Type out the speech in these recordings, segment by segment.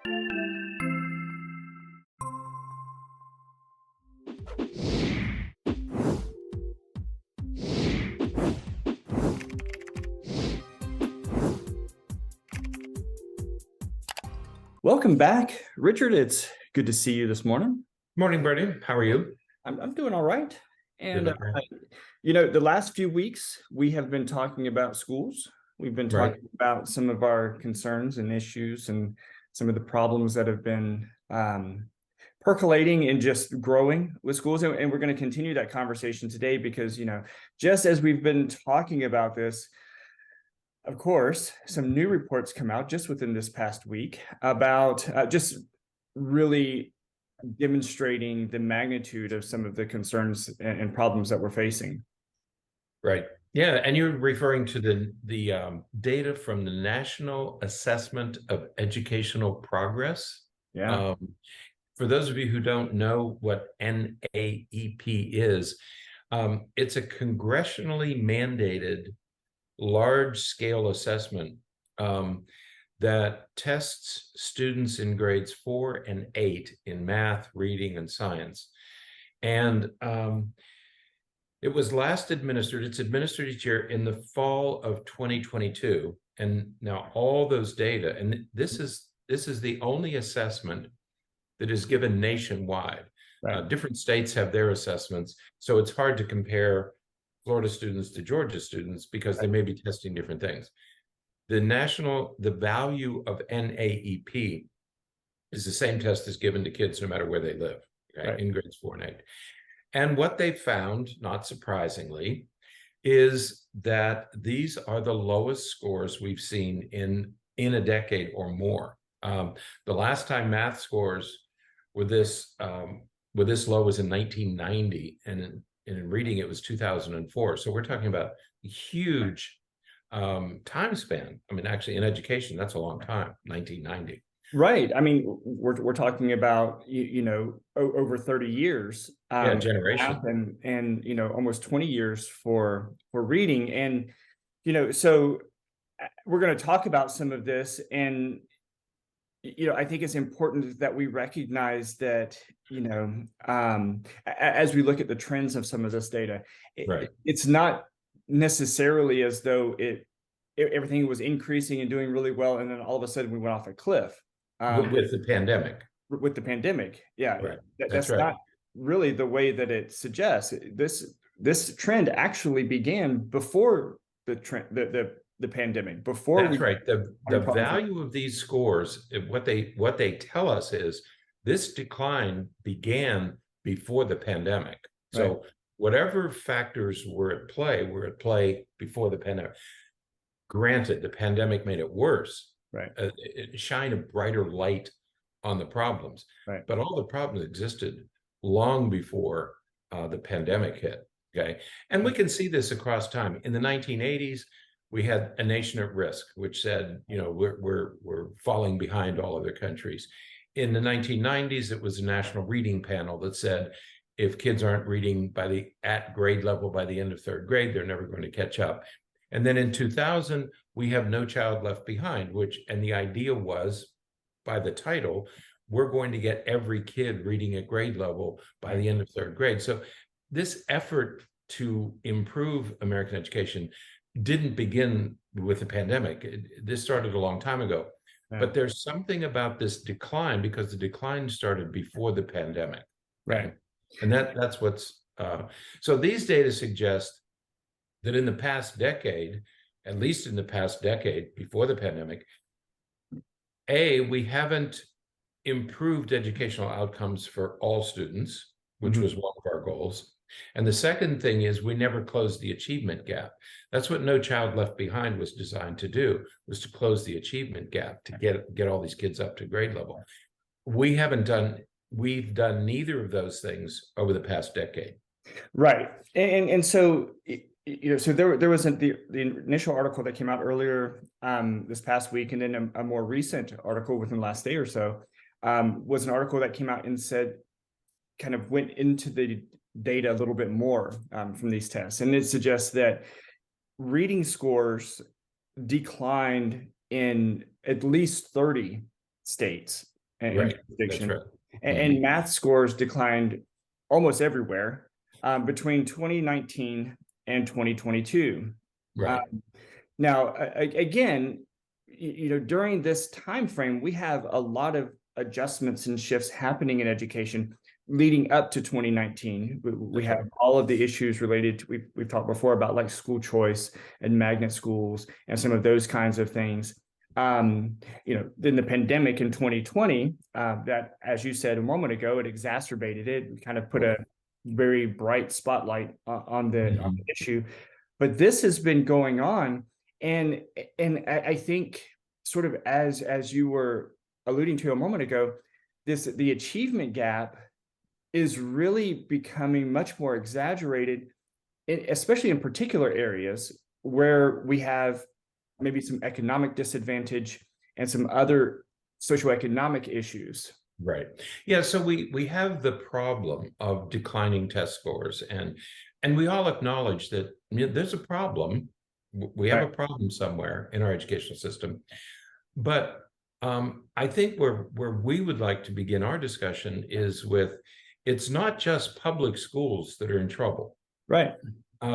Welcome back, Richard. It's good to see you this morning. Morning, Berney. How are you? I'm doing all right. And, Good. the last few weeks, we have been talking about schools. We've been Right. talking about some of our concerns and issues and some of the problems that have been percolating and just growing with schools. And we're going to continue that conversation today because, just as we've been talking about this, of course, some new reports come out just within this past week about just really demonstrating the magnitude of some of the concerns and problems that we're facing. Right. Yeah, and you're referring to the data from the National Assessment of Educational Progress. Yeah. For those of you who don't know what NAEP is, it's a congressionally mandated large-scale assessment that tests students in grades 4 and 8 in math, reading, and science. And it was last administered, it's administered each year in the fall of 2022. And now all those data, and this is the only assessment that is given nationwide. Right. Different states have their assessments, so it's hard to compare Florida students to Georgia students because they may be testing different things. The value of NAEP is the same test as given to kids no matter where they live, right? In grades 4 and 8. And what they found, not surprisingly, is that these are the lowest scores we've seen in a decade or more. The last time math scores were this low was in 1990, and in reading it was 2004. So we're talking about a huge time span. I mean, actually, in education, that's a long time, 1990. Right. I mean, we're talking about over 30 years. Generation. And almost 20 years for reading. And so we're going to talk about some of this. And I think it's important that we recognize that as we look at the trends of some of this data, it's not necessarily as though everything was increasing and doing really well, and then all of a sudden we went off a cliff. With the pandemic. With the pandemic, yeah. Right. That's right. Not really the way that it suggests. This trend actually began before the pandemic. Before that's right. The value of these scores, what they tell us is this decline began before the pandemic. So whatever factors were at play before the pandemic. Granted, the pandemic made it worse. Right. It shined a brighter light on the problems. Right. But all the problems existed long before the pandemic hit. Okay. And we can see this across time. In the 1980s, we had A Nation at Risk, which said, we're falling behind all other countries. In the 1990s, it was a national reading panel that said, if kids aren't reading at grade level by the end of 3rd grade, they're never going to catch up. And then in 2000, we have No Child Left Behind, and the idea was, by the title, we're going to get every kid reading at grade level by the end of 3rd grade. So this effort to improve American education didn't begin with the pandemic. This started a long time ago. Yeah. But there's something about this decline because the decline started before the pandemic. Right. And that's what's so these data suggest that in the past decade, at least in the past decade before the pandemic, we haven't improved educational outcomes for all students, which was one of our goals. And the second thing is we never closed the achievement gap. That's what No Child Left Behind was designed to do, was to close the achievement gap, to get all these kids up to grade level. We've done neither of those things over the past decade. Right. And so so there was the initial article that came out earlier this past week, and then a more recent article within the last day or so was an article that came out and said, kind of went into the data a little bit more from these tests. And it suggests that reading scores declined in at least 30 states and Right. That's jurisdiction. right. And math scores declined almost everywhere between 2019 and 2022. Right. Now, again, during this time frame, we have a lot of adjustments and shifts happening in education leading up to 2019. We have all of the issues related to, we've talked before about like school choice and magnet schools and some of those kinds of things. Then the pandemic in 2020, that, as you said a moment ago, it exacerbated it, kind of put a very bright spotlight on the issue. But this has been going on, and I think, sort of as you were alluding to a moment ago, the achievement gap is really becoming much more exaggerated, especially in particular areas where we have maybe some economic disadvantage and some other socioeconomic issues. Right. Yeah. So we have the problem of declining test scores, and we all acknowledge that there's a problem. We have a problem somewhere in our educational system. But I think where we would like to begin our discussion is with, it's not just public schools that are in trouble. Right.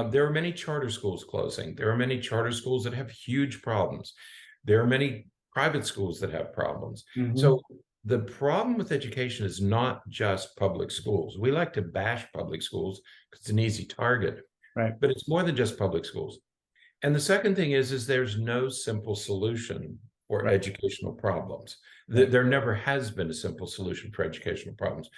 There are many charter schools closing. There are many charter schools that have huge problems. There are many private schools that have problems. So the problem with education is not just public schools. We like to bash public schools because it's an easy target, right? But it's more than just public schools. And the second thing is there's no simple solution for educational problems. There never has been a simple solution for educational problems.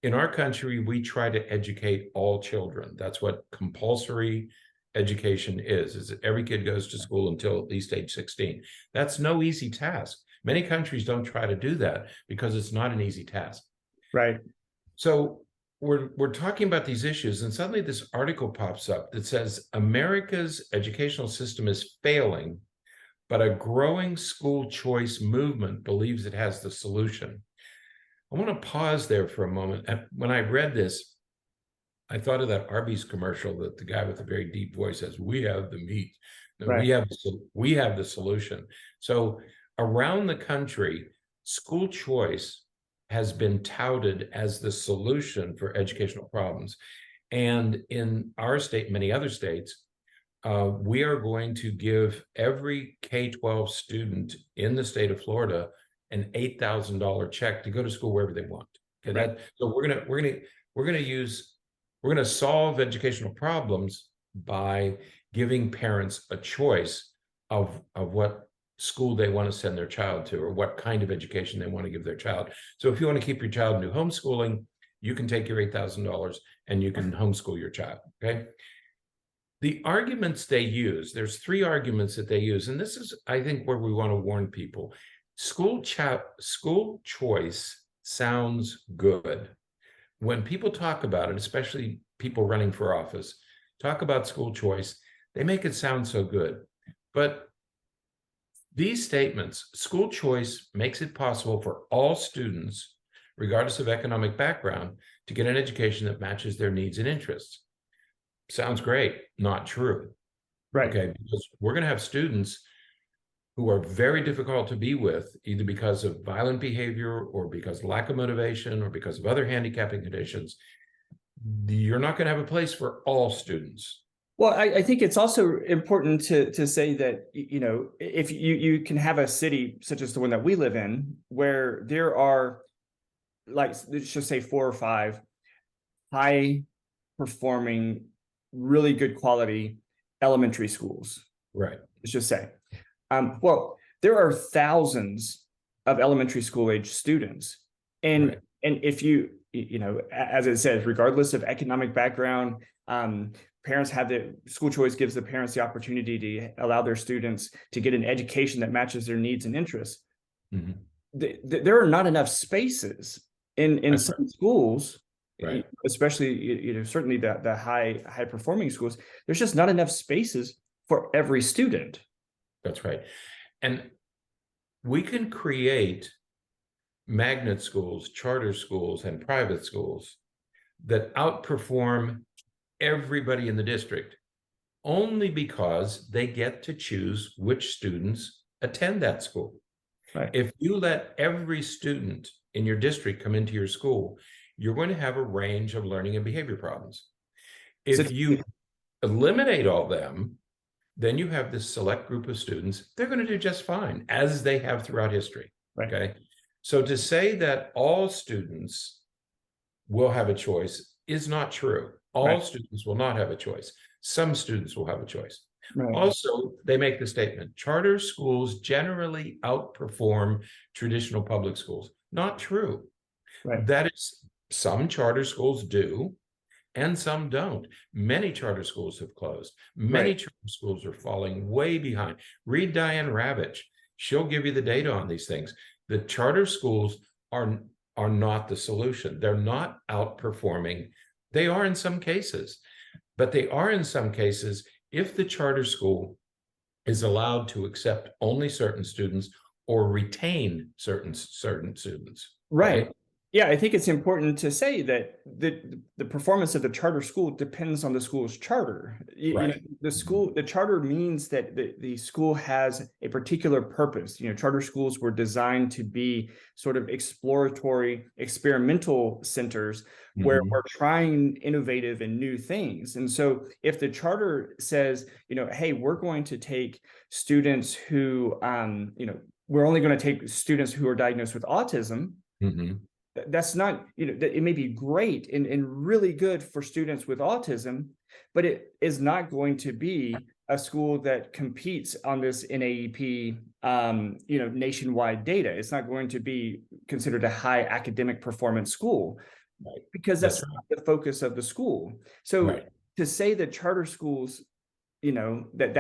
In our country, we try to educate all children. That's what compulsory education is every kid goes to school until at least age 16. That's no easy task. Many countries don't try to do that because it's not an easy task. Right. So we're talking about these issues, and suddenly this article pops up that says America's educational system is failing, but a growing school choice movement believes it has the solution. I want to pause there for a moment. When I read this, I thought of that Arby's commercial that the guy with the very deep voice says, "We have the meat. We have the solution." So around the country, school choice has been touted as the solution for educational problems. And in our state, many other states, we are going to give every K-12 student in the state of Florida an $8,000 check to go to school wherever they want. Okay, so we're gonna solve educational problems by giving parents a choice of what school they want to send their child to, or what kind of education they want to give their child. So if you want to keep your child in homeschooling, you can take your $8,000 and you can homeschool your child. Okay. The arguments they use, there's three arguments that they use, and this is, I think, where we want to warn people. School choice sounds good. When people talk about it, especially people running for office, talk about school choice, they make it sound so good. But these statements, school choice makes it possible for all students, regardless of economic background, to get an education that matches their needs and interests. Sounds great, not true. Right. Okay, because we're going to have students who are very difficult to be with, either because of violent behavior or because of lack of motivation or because of other handicapping conditions. You're not going to have a place for all students. Well, I think it's also important to say that, if you can have a city such as the one that we live in, where there are, like, let's just say 4 or 5 high performing, really good quality elementary schools. Right. Let's just say, well, there are thousands of elementary school age students. And if as it says, regardless of economic background, parents have school choice gives the parents the opportunity to allow their students to get an education that matches their needs and interests. There are not enough spaces in some schools, especially, certainly the high performing schools. There's just not enough spaces for every student. That's right. And we can create magnet schools, charter schools, and private schools that outperform everybody in the district only because they get to choose which students attend that school. If you let every student in your district come into your school, you're going to have a range of learning and behavior problems. If you eliminate all them, then you have this select group of students, they're going to do just fine, as they have throughout history. Right. Okay. So to say that all students will have a choice is not true. All students will not have a choice. Some students will have a choice. Also, they make the statement, charter schools generally outperform traditional public schools. Not true. That is, some charter schools do, and some don't. Many charter schools have closed. Many charter schools are falling way behind. Read Diane Ravitch. She'll give you the data on these things. The charter schools are not the solution. They're not outperforming. They are in some cases, but they are in some cases if the charter school is allowed to accept only certain students or retain certain students. Right. Yeah, I think it's important to say that the performance of the charter school depends on the school's charter. You know, the charter means that the school has a particular purpose. You know, charter schools were designed to be sort of exploratory, experimental centers where we're trying innovative and new things. And so if the charter says, you know, hey, we're going to take students who, you know, we're only going to take students who are diagnosed with autism, that's not, you know, it may be great and really good for students with autism, but it is not going to be a school that competes on this NAEP, you know, nationwide data. It's not going to be considered a high academic performance school because that's not the focus of the school. So to say that charter schools, you know, that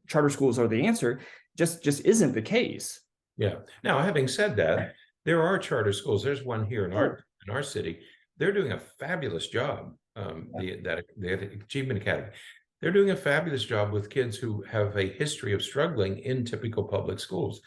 charter schools are the answer, just isn't the case. Yeah. Now, having said that, there are charter schools. There's one here in our city. They're doing a fabulous job. The Achievement Academy. They're doing a fabulous job with kids who have a history of struggling in typical public schools.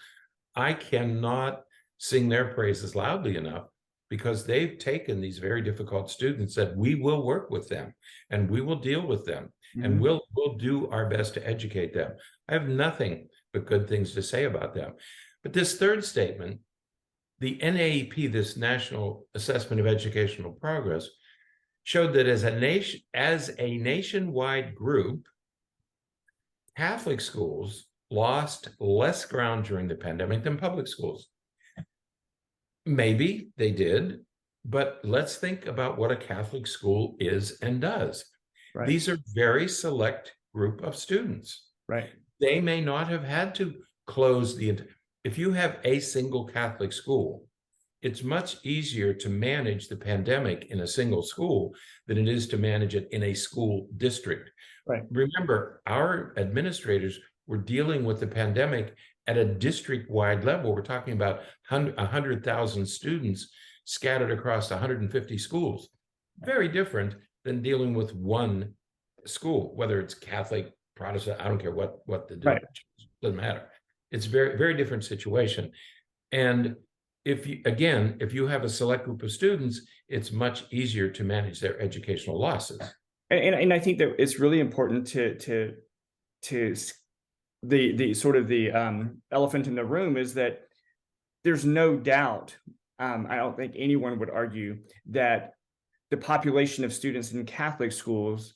I cannot sing their praises loudly enough because they've taken these very difficult students that we will work with them and we will deal with them and we'll do our best to educate them. I have nothing but good things to say about them. But this third statement, the NAEP, this National Assessment of Educational Progress, showed that as a nationwide group, Catholic schools lost less ground during the pandemic than public schools. Maybe they did, but let's think about what a Catholic school is and does. These are very select group of students. They may not have had to close if you have a single Catholic school, it's much easier to manage the pandemic in a single school than it is to manage it in a school district. Remember, our administrators were dealing with the pandemic at a district-wide level. We're talking about 100,000 students scattered across 150 schools. Very different than dealing with one school, whether it's Catholic, Protestant, I don't care what the difference is, doesn't matter. It's very, very different situation. And if you have a select group of students, it's much easier to manage their educational losses. And I think that it's really important to the sort of the elephant in the room is that there's no doubt, I don't think anyone would argue that the population of students in Catholic schools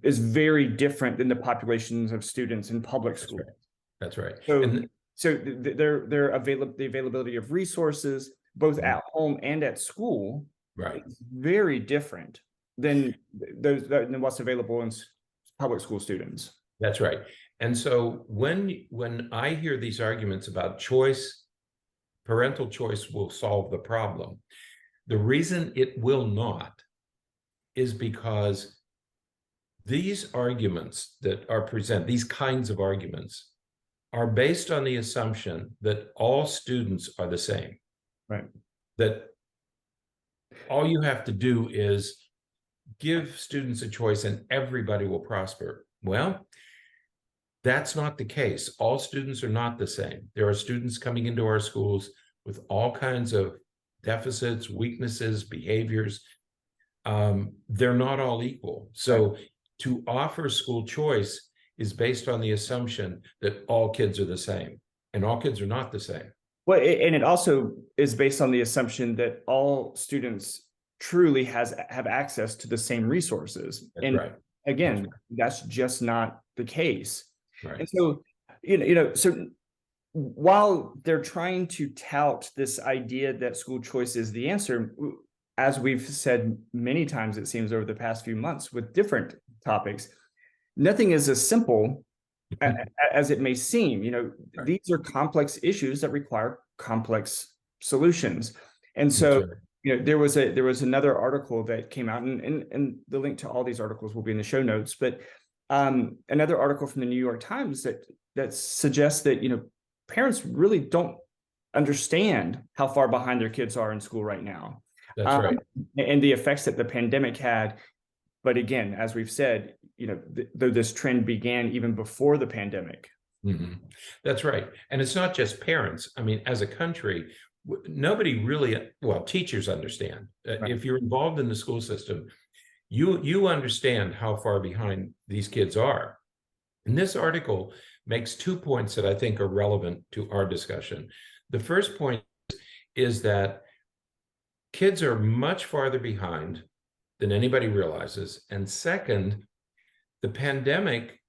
is very different than the populations of students in public schools. That's right. So the availability of resources, both at home and at school, is very different than what's available in public school students. That's right. And so when I hear these arguments about choice, parental choice will solve the problem. The reason it will not is because these arguments that are presented, these kinds of arguments, are based on the assumption that all students are the same. That all you have to do is give students a choice and everybody will prosper. Well, that's not the case. All students are not the same. There are students coming into our schools with all kinds of deficits, weaknesses, behaviors. They're not all equal. So to offer school choice is based on the assumption that all kids are the same, and all kids are not the same. Well, and it also is based on the assumption that all students truly have access to the same resources. That's And right. again, that's just not the case. Right. And so, so while they're trying to tout this idea that school choice is the answer, as we've said many times, it seems over the past few months with different topics, nothing is as simple as it may seem. Right. These are complex issues that require complex solutions. And so, right. there was another article that came out, and the link to all these articles will be in the show notes, but another article from the New York Times that suggests that, parents really don't understand how far behind their kids are in school right now. That's right. And the effects that the pandemic had. But again, as we've said, though this trend began even before the pandemic. Mm-hmm. That's right. And it's not just parents. I mean, as a country, nobody really, well, teachers understand. Right. If you're involved in the school system, you understand how far behind these kids are. And this article makes 2 points that I think are relevant to our discussion. The first point is that kids are much farther behind than anybody realizes. And second, the pandemic,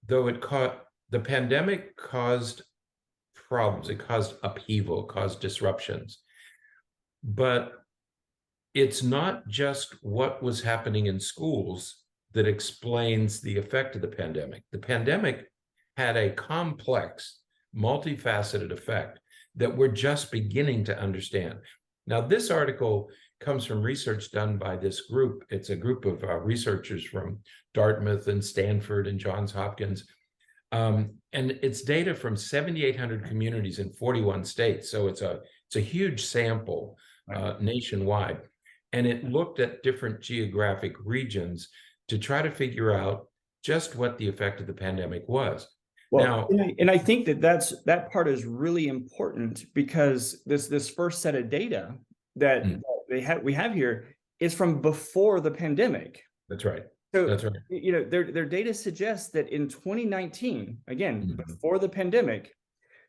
the pandemic caused problems, it caused upheaval, caused disruptions. But it's not just what was happening in schools that explains the effect of the pandemic. The pandemic had a complex, multifaceted effect that we're just beginning to understand. Now, this article comes from research done by this group. It's a group of researchers from Dartmouth and Stanford and Johns Hopkins. And it's data from 7,800 communities in 41 states. So it's a huge sample nationwide. And it looked at different geographic regions to try to figure out just what the effect of the pandemic was. Well, and I think that part is really important, because this first set of data that we have here is from before the pandemic. That's right. So that's right. Their data suggests that in 2019, again, before the pandemic,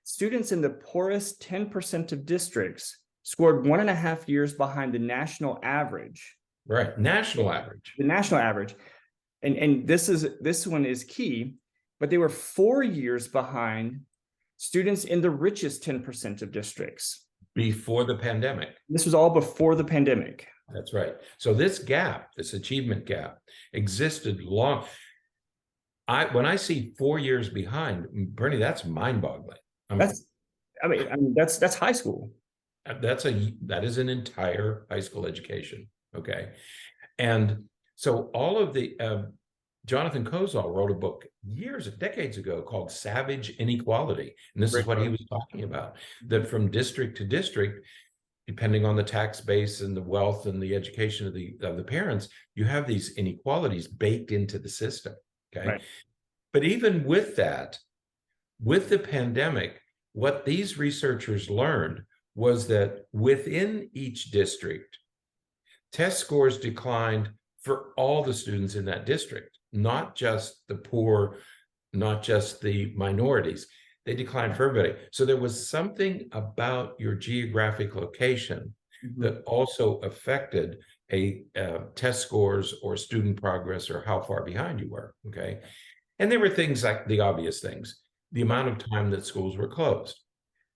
students in the poorest 10% of districts scored 1.5 years behind the national average. Right, national average. The national average, and this one is key. But they were 4 years behind students in the richest 10% of districts. Before the pandemic. This was all before the pandemic. That's right. So this gap, this achievement gap, existed long. When I see 4 years behind, Bernie, that's mind-boggling. That's high school. That is an entire high school education. Okay. And so all of the Jonathan Kozol wrote a book decades ago called Savage Inequality. And this is what he was talking about, that from district to district, depending on the tax base and the wealth and the education of the parents, you have these inequalities baked into the system. Okay. Right. But even with that, with the pandemic, what these researchers learned was that within each district, test scores declined for all the students in that district. Not just the poor, not just the minorities. They declined for everybody. So there was something about your geographic location that also affected test scores or student progress or how far behind you were, okay? And there were things like the obvious things, the amount of time that schools were closed.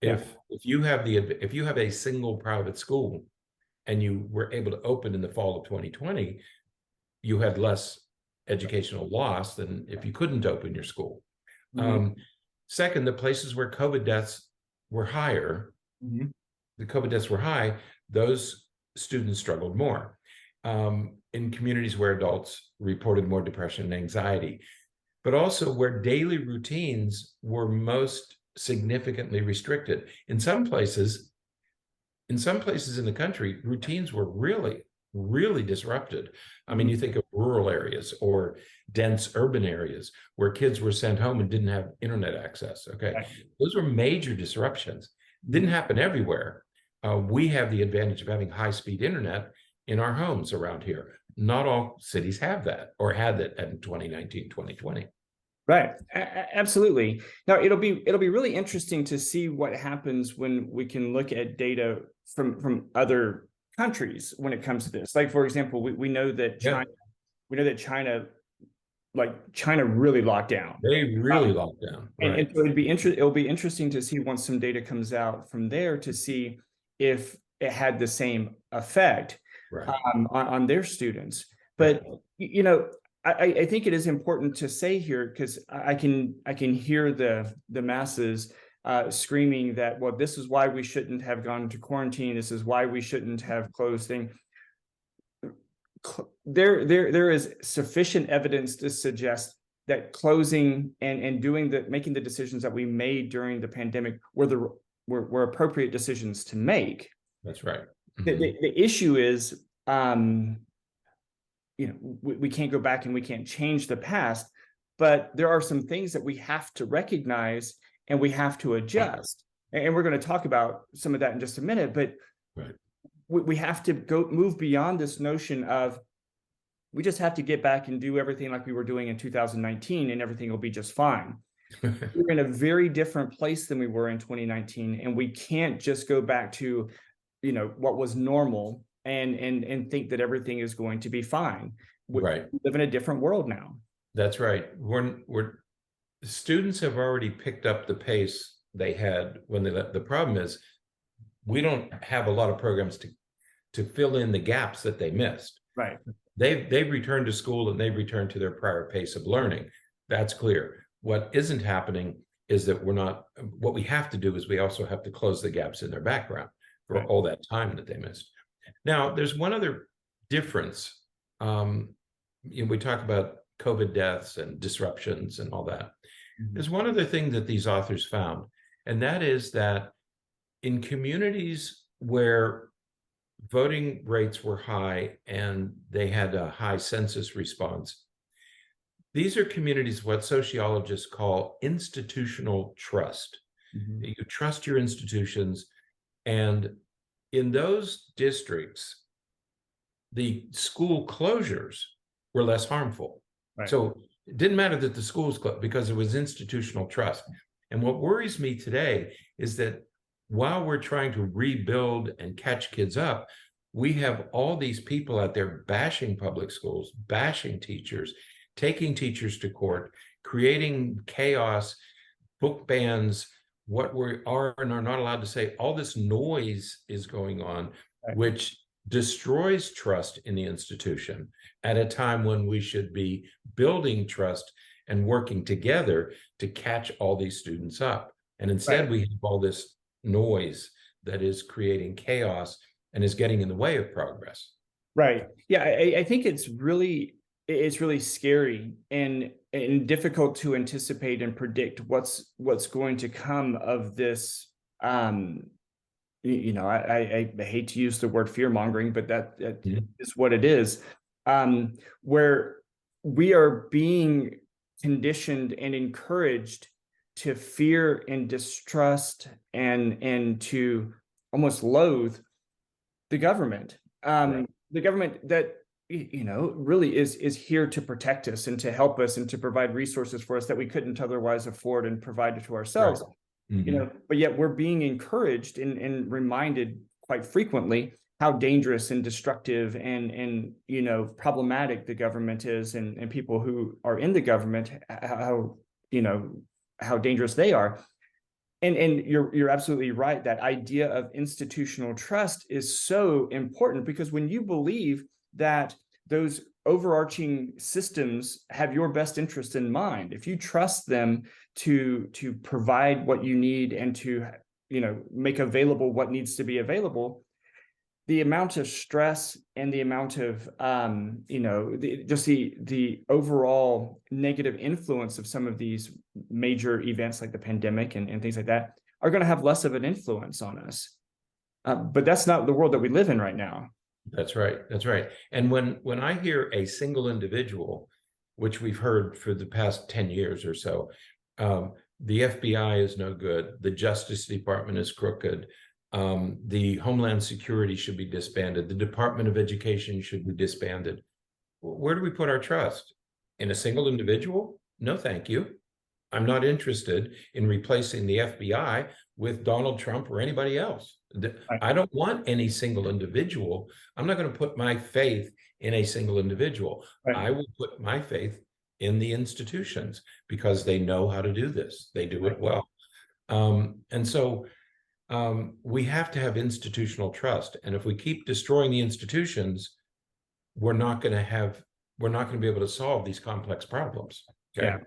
If you have a single private school and you were able to open in the fall of 2020, you had less educational loss than if you couldn't open your school. Second, the places where COVID deaths were higher, the COVID deaths were high, those students struggled more. In communities where adults reported more depression and anxiety, but also where daily routines were most significantly restricted. In some places in the country, routines were really disrupted. I mean, you think of rural areas or dense urban areas where kids were sent home and didn't have internet access. Okay. Those were major disruptions. Didn't happen everywhere. We have the advantage of having high-speed internet in our homes around here. Not all cities have that or had that in 2019, 2020. Right. Absolutely. Now it'll be really interesting to see what happens when we can look at data from other countries when it comes to this. Like, for example, we know that Yeah, China, like China really locked down. they really Um, locked down, and right? so it'll be interesting to see once some data comes out from there to see if it had the same effect Right. on their students. Yeah. But you know, I think it is important to say here, because I can hear the masses screaming that, well, this is why we shouldn't have gone into quarantine. This is why we shouldn't have closed things. There is sufficient evidence to suggest that closing and making the decisions that we made during the pandemic were appropriate decisions to make. That's right. The issue is, we can't go back and we can't change the past, but there are some things that we have to recognize and we have to adjust. And we're going to talk about some of that in just a minute, but Right. we have to move beyond this notion of we just have to get back and do everything like we were doing in 2019 and everything will be just fine. We're in a very different place than we were in 2019, and we can't just go back to, what was normal and think that everything is going to be fine. Right. We live in a different world now. That's right. Students have already picked up the pace they had when they left. The problem is we don't have a lot of programs to fill in the gaps that they missed. Right. They've returned to school and they've returned to their prior pace of learning. That's clear. What isn't happening is that what we have to do is we also have to close the gaps in their background for Right. all that time that they missed. Now, there's one other difference. We talk about COVID deaths and disruptions and all that. Mhm. There's one other thing that these authors found, and that is that in communities where voting rates were high and they had a high census response, these are communities, what sociologists call institutional trust. Mhm. You trust your institutions, and in those districts, the school closures were less harmful. Right. So it didn't matter that the schools closed because it was institutional trust. And what worries me today is that while we're trying to rebuild and catch kids up, we have all these people out there bashing public schools, bashing teachers, taking teachers to court, creating chaos, book bans, what we are and are not allowed to say. All this noise is going on, Right. which destroys trust in the institution at a time when we should be building trust and working together to catch all these students up. And instead, Right. we have all this noise that is creating chaos and is getting in the way of progress. Right. Yeah, I think it's really scary and difficult to anticipate and predict what's going to come of this. I hate to use the word fear mongering, but that is what it is. Where we are being conditioned and encouraged to fear and distrust and to almost loathe the government. Right. The government that really is here to protect us and to help us and to provide resources for us that we couldn't otherwise afford and provide to ourselves. Right. But yet we're being encouraged and reminded quite frequently how dangerous and destructive and problematic the government is, and people who are in the government, how dangerous they are. And you're absolutely right. That idea of institutional trust is so important, because when you believe that those overarching systems have your best interest in mind, if you trust them to provide what you need and to make available what needs to be available, the amount of stress and the amount of the overall negative influence of some of these major events like the pandemic and things like that are going to have less of an influence on us. But that's not the world that we live in right now. That's right. That's right. And when I hear a single individual, which we've heard for the past 10 years or so, the FBI is no good, the Justice Department is crooked, the Homeland Security should be disbanded, the Department of Education should be disbanded. Where do we put our trust? In a single individual? No, thank you. I'm not interested in replacing the FBI with Donald Trump or anybody else. Right. I don't want any single individual. I'm not going to put my faith in a single individual. Right. I will put my faith in the institutions because they know how to do this. They do it well. And so we have to have institutional trust. And if we keep destroying the institutions, we're not going to be able to solve these complex problems. Okay. Yeah.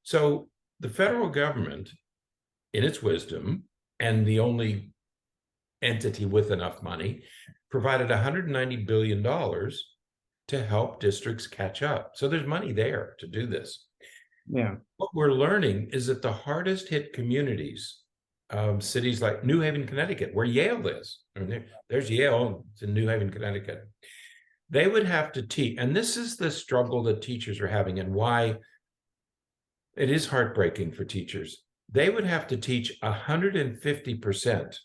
So the federal government, in its wisdom, and the only entity with enough money, provided $190 billion to help districts catch up. So there's money there to do this. Yeah. What we're learning is that the hardest hit communities, cities like New Haven, Connecticut, where Yale is, there's Yale, it's in New Haven, Connecticut. They would have to teach, and this is the struggle that teachers are having and why it is heartbreaking for teachers. They would have to teach 150%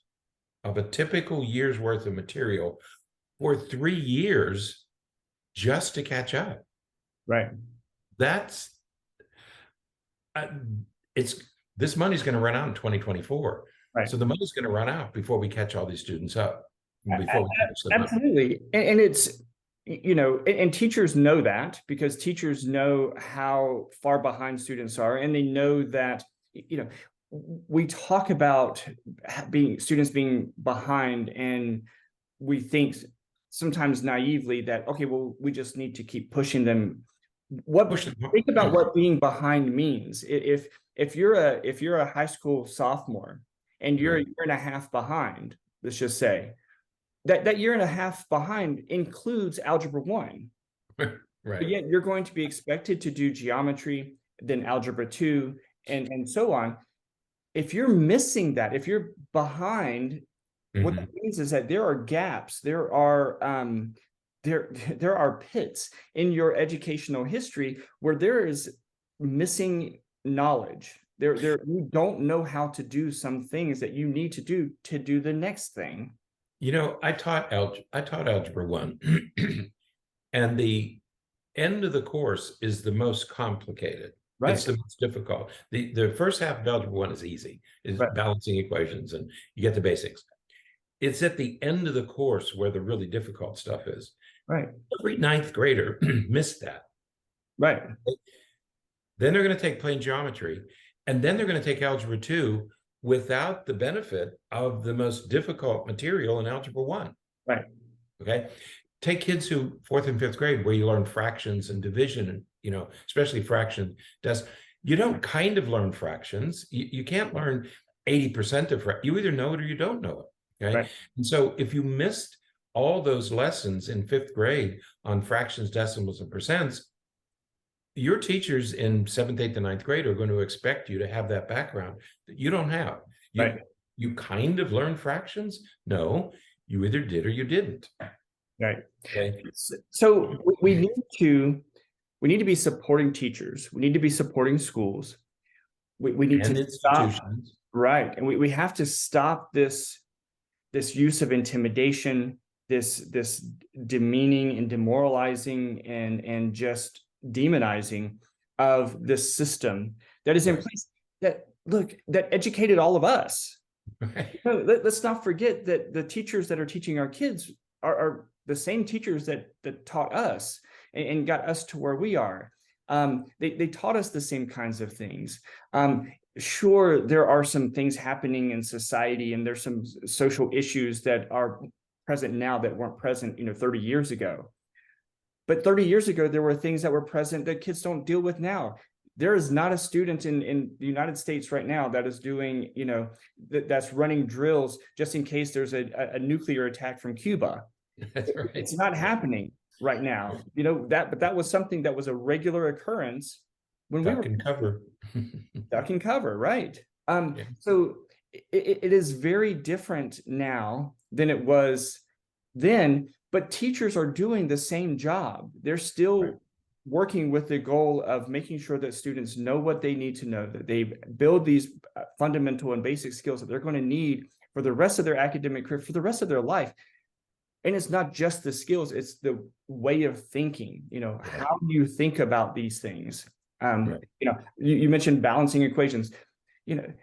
of a typical year's worth of material for 3 years just to catch up. Right. That's this money's going to run out in 2024. Right. So the money's going to run out before we catch all these students up. Before we catch them Absolutely. up. And it's, you know, and teachers know that because teachers know how far behind students are, and they know that, you know, we talk about students being behind, and we think sometimes naively that, okay, well, we just need to keep pushing them. Think about what being behind means. If you're a high school sophomore and you're a year and a half behind, let's just say, that year and a half behind includes Algebra 1. Right. But yet you're going to be expected to do geometry, then Algebra 2, and so on. If you're missing that, if you're behind, what that means is that there are gaps, there are pits in your educational history where there is missing knowledge. You don't know how to do some things that you need to do the next thing. You know, I taught Algebra 1, and the end of the course is the most complicated. Right. It's the most difficult. The first half of Algebra 1 is easy, is balancing equations, and you get the basics. It's at the end of the course where the really difficult stuff is. Right. Every ninth grader missed that. Right. Then they're going to take plane geometry, and then they're going to take Algebra 2 without the benefit of the most difficult material in Algebra 1. Right. Okay. Take kids who 4th and 5th grade, where you learn fractions and division, and, you know, especially fraction. You don't kind of learn fractions. You can't learn 80% of you either know it or you don't know it. Okay. Right. And so if you missed all those lessons in 5th grade on fractions, decimals, and percents, your teachers in 7th, 8th, and 9th grade are going to expect you to have that background that you don't have. You kind of learn fractions? No, you either did or you didn't. Right. Okay. So we need to be supporting teachers. We need to be supporting schools. We need to stop. Right. And we have to stop this use of intimidation, this demeaning and demoralizing and just demonizing of this system that is in place that educated all of us. Right. Let's not forget that the teachers that are teaching our kids are the same teachers that taught us and got us to where we are. They taught us the same kinds of things. Sure, there are some things happening in society, and there's some social issues that are present now that weren't present, 30 years ago. But 30 years ago, there were things that were present that kids don't deal with now. There is not a student in the United States right now that is doing, that's running drills just in case there's a nuclear attack from Cuba. That's right. It's not happening right now. But that was something that was a regular occurrence when we were duck and cover. Duck and cover, right? So it is very different now than it was then. But teachers are doing the same job. They're still working with the goal of making sure that students know what they need to know, that they build these fundamental and basic skills that they're going to need for the rest of their academic career, for the rest of their life. And it's not just the skills, it's the way of thinking, how you think about these things. Right. You mentioned balancing equations.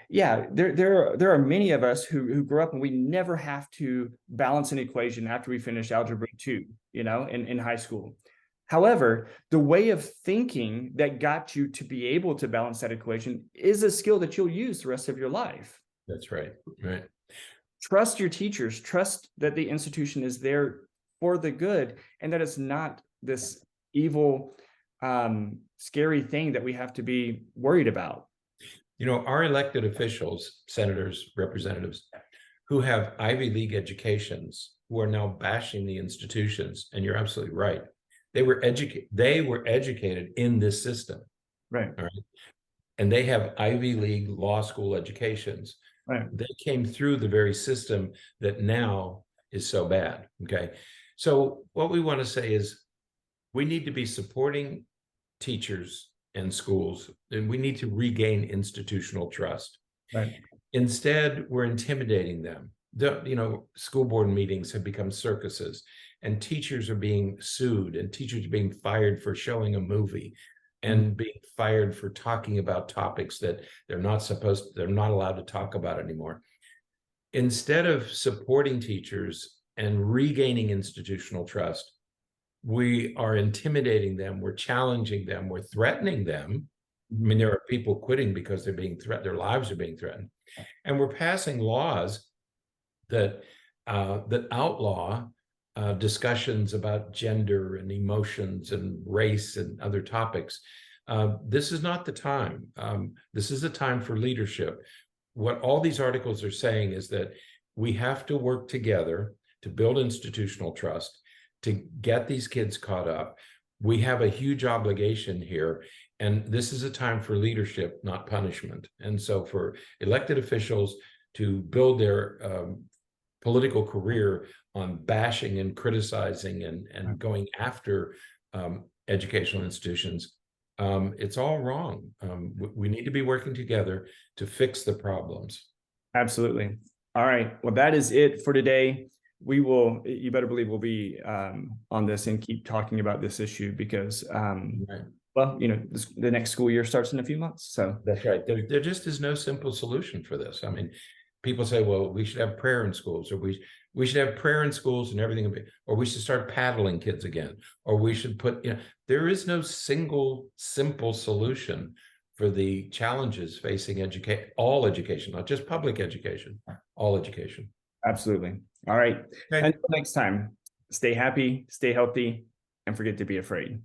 Yeah, there are many of us who grew up and we never have to balance an equation after we finish algebra 2, in high school. However, the way of thinking that got you to be able to balance that equation is a skill that you'll use the rest of your life. That's right. Right. Trust your teachers, trust that the institution is there for the good, and that it's not this evil, scary thing that we have to be worried about. Our elected officials, senators, representatives, who have Ivy League educations, who are now bashing the institutions, and you're absolutely right. They were educated in this system. Right. All right. And they have Ivy League law school educations. Right. They came through the very system that now is so bad. Okay. So what we want to say is we need to be supporting teachers and schools, and we need to regain institutional trust. Right. Instead, we're intimidating them. School board meetings have become circuses, and teachers are being sued, and teachers are being fired for showing a movie, and being fired for talking about topics that they're not allowed to talk about anymore. Instead of supporting teachers and regaining institutional trust, we are intimidating them, we're challenging them, we're threatening them. I mean, there are people quitting because they're being threatened, their lives are being threatened. And we're passing laws that outlaw discussions about gender and emotions and race and other topics. This is not the time. This is a time for leadership. What all these articles are saying is that we have to work together to build institutional trust, to get these kids caught up. We have a huge obligation here, and this is a time for leadership, not punishment. And so for elected officials to build their political career on bashing and criticizing and going after educational institutions, it's all wrong. We need to be working together to fix the problems. Absolutely. All right. Well, that is it for today. You better believe we'll be on this and keep talking about this issue because, Right. well, the next school year starts in a few months. So That's right. There just is no simple solution for this. I mean, people say, well, we should have prayer in schools, or we should have prayer in schools and everything, or we should start paddling kids again, or we should there is no single simple solution for the challenges facing all education, not just public education, all education. absolutely. All right. Okay. Until next time, stay happy, stay healthy, and forget to be afraid.